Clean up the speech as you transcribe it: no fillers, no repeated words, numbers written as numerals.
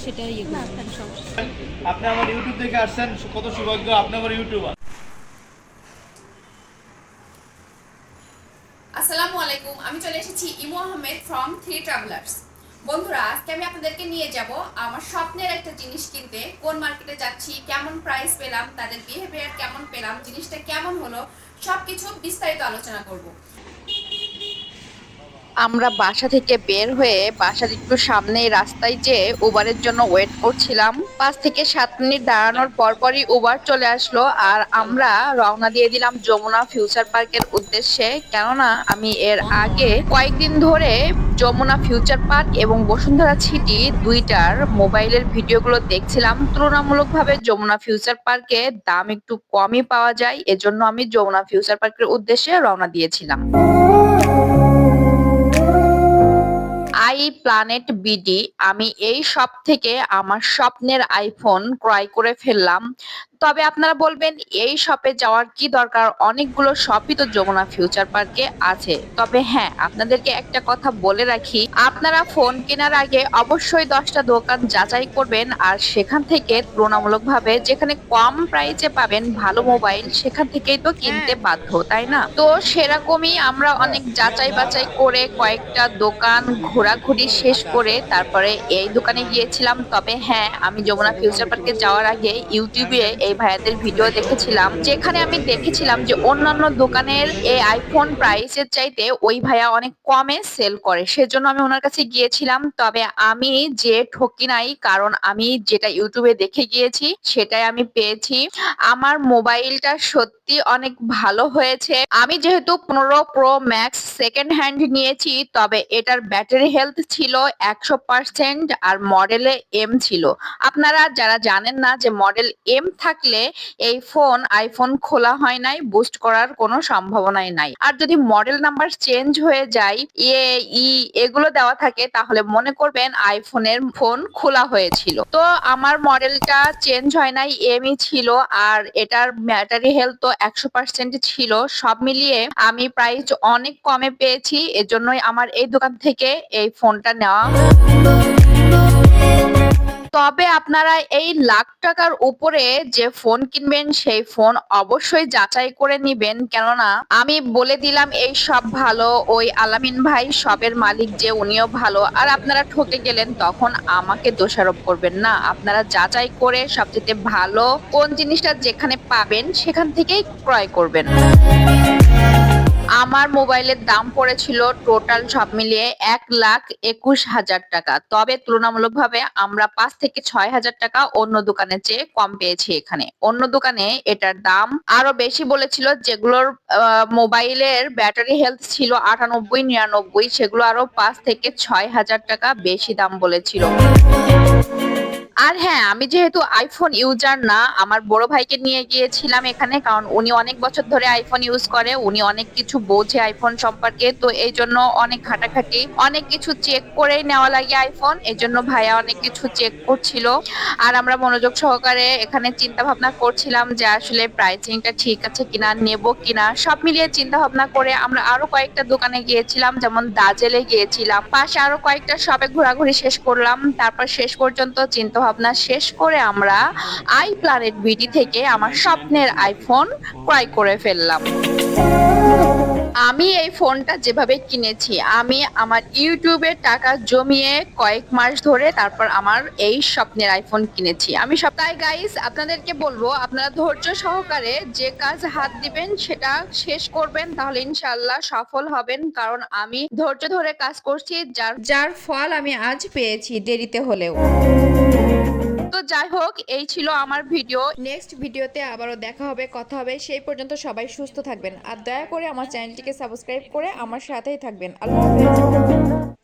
সেটা ইয়ে না করবো। থাক সমস্যা। আপনি আমার ইউটিউব থেকে আসছেন, কত সৌভাগ্য, আপনি আমার ইউটিউবার। আসসালামু আলাইকুম, আমি চলে এসেছি ইমু আহমেদ ফ্রম থ্রি ট্রাভেলার্স। বন্ধুরা, আজকে আমি আপনাদেরকে নিয়ে যাব আমার স্বপ্নের একটা জিনিস কিনতে। কোন মার্কেটে যাচ্ছি, কেমন প্রাইস পেলাম, তাদের বিহেভিয়ার কেমন পেলাম, জিনিসটা কেমন হলো, সবকিছু বিস্তারিত আলোচনা করব। আমরা বাসা থেকে বের হয়ে বাসার একটু সামনেই রাস্তায় যে উবারের জন্য ওয়েট করছিলাম। 5 থেকে 7 মিনিট দাঁড়ানোর পরপরই উবার চলে আসলো আর আমরা রওনা দিয়ে দিলাম যমুনা ফিউচার পার্কের উদ্দেশ্যে। কেননা আমি এর আগে কয়েকদিন ধরে যমুনা ফিউচার পার্ক এবং বসুন্ধরা সিটি দুইটার মোবাইলের ভিডিওগুলো দেখছিলাম। তুলনামূলকভাবে যমুনা ফিউচার পার্কে দাম একটু কমই পাওয়া যায়, এজন্য আমি যমুনা ফিউচার পার্কের উদ্দেশ্যে রওনা দিয়েছিলাম। আই প্ল্যানেট বিডি, আমি এই শপ থেকে আমার স্বপ্নের আইফোন ক্রয় করে ফেললাম। তবে আপনারা বলবেন এই শপে যাওয়ার কি দরকার, অনেকগুলো শপই তো যমুনা ফিউচার পার্কে আছে। তবে হ্যাঁ, আপনাদেরকে একটা কথা বলে রাখি, আপনারা ফোন কেনার আগে অবশ্যই 10টা দোকান যাচাই করবেন আর সেখান থেকে তুলনামূলকভাবে যেখানে কম প্রাইসে পাবেন ভালো মোবাইল, সেখান থেকেই তো কিনতে বাধ্য, তাই না? তো সেরকমই আমরা অনেক যাচাই বাছাই করে কয়েকটা দোকান ঘোরাঘুরি শেষ করে তারপরে এই দোকানে গিয়েছিলাম। তবে হ্যাঁ, আমি যমুনা ফিউচার পার্কে যাওয়ার আগে ইউটিউবে এই ভাইয়াদের ভিডিও দেখেছিলাম, যেখানে আমি দেখেছিলাম যে অন্যান্য দোকানের এই আইফোন প্রাইসের চাইতে ওই ভাইয়া অনেক কমে সেল করে, সেজন্য আমি ওনার কাছে গিয়েছিলাম। তবে আমি যে ঠকি নাই, কারণ আমি যেটা ইউটিউবে দেখে গিয়েছি সেটাই আমি পেয়েছি। আমার মোবাইলটা সত্যি অনেক ভালো হয়েছে। আমি যেহেতু 15 প্রো ম্যাক্স সেকেন্ড হ্যান্ড নিয়েছি, তবে এটার ব্যাটারি হেলথ ছিল 100% আর মডেলে এম ছিল। আপনারা যারা জানেন না যে মডেল এম থাকলে এই ফোন আইফোন খোলা হয় নাই, বুস্ট করার কোনো সম্ভাবনাই নাই। আর যদি মডেল নাম্বার চেঞ্জ হয়ে যায়, ই এগুলো দেওয়া থাকে, তাহলে মনে করবেন আইফোনের ফোন খোলা হয়েছিল। তো আমার মডেলটা চেঞ্জ হয় নাই, এমই ছিল আর এটার ব্যাটারি হেলথ তো 100% ছিল। সব মিলিয়ে আমি প্রাইস অনেক কমে পেয়েছি, এজন্যই আমার এই দোকান থেকে এই ফোনটা নেওয়া। তবে আপনারা এই লাখ টাকার উপরে যে ফোন কিনবেন সেই ফোন অবশ্যই যাচাই করে নিবেন, কেননা আমি বলে দিলাম এই সব ভালো, ওই আলামিন ভাই শপের মালিক যে উনিও ভালো, আর আপনারা ঠকে গেলেন তখন আমাকে দোষারোপ করবেন না। আপনারা যাচাই করে সবচেয়ে ভালো কোন জিনিসটা যেখানে পাবেন সেখান থেকেই ক্রয় করবেন। আমার মোবাইলের দাম পড়েছিল টোটাল সব মিলিয়ে 1,21,000 টাকা। তবে তুলনামূলকভাবে আমরা 5 থেকে 6 হাজার টাকা অন্য দোকানের চেয়ে কম পেয়েছি। এখানে অন্য দোকানে এটার দাম আরো বেশি বলেছিল, যেগুলোর মোবাইলের ব্যাটারি হেলথ ছিল 98-99, সেগুলো আরো 5 থেকে 6 হাজার টাকা বেশি দাম বলেছিল। আর হ্যাঁ, আমি যেহেতু আইফোন ইউজার না, আমার বড় ভাইকে নিয়ে গিয়েছিলাম এখানে, কারণ উনি অনেক বছর ধরে আইফোন ইউজ করে, উনি অনেক কিছু বোঝে আইফোন সম্পর্কে। তো এই জন্য অনেক ঘাটাঘাটি, অনেক কিছু চেক করেই নেওয়া লাগে আইফোন, এই জন্য ভাইয়া অনেক কিছু চেক করছিল। আর আমরা মনোযোগ সহকারে এখানে চিন্তা ভাবনা করছিলাম যে আসলে প্রাইসিংটা ঠিক আছে কিনা, নেব কিনা। সব মিলিয়ে চিন্তা ভাবনা করে আমরা আরো কয়েকটা দোকানে গিয়েছিলাম, যেমন দাজেলে গিয়েছিলাম, পাশে আরো কয়েকটা শপে ঘোরাঘুরি শেষ করলাম। তারপর শেষ পর্যন্ত চিন্তা ভাবনা শেষ করে আমরা আই প্ল্যানেট বিডি থেকে আমার স্বপ্নের আইফোন ক্রয় করে ফেললাম। আমি এই ফোনটা যেভাবে কিনেছি, আমি আমার ইউটিউবে টাকা জমিয়ে কয়েক মাস ধরে তারপর আমার এই স্বপ্নের আইফোন কিনেছি। আমি সপ্তাহে গাইস আপনাদেরকে বলবো, আপনারা ধৈর্য সহকারে যে কাজ হাত দিবেন সেটা শেষ করবেন, তাহলে ইনশাআল্লাহ সফল হবেন। কারণ আমি ধৈর্য ধরে কাজ করছি, যার ফল আমি আজ পেয়েছি, দেরিতে হলেও। তো যাই হোক, এই ছিল আমার ভিডিও। নেক্সট ভিডিওতে আবারও দেখা হবে, কথা হবে। সেই পর্যন্ত সবাই সুস্থ থাকবেন আর দয়া করে আমার চ্যানেলটিকে সাবস্ক্রাইব করে আমার সাথেই থাকবেন। আল্লাহ হাফেজ।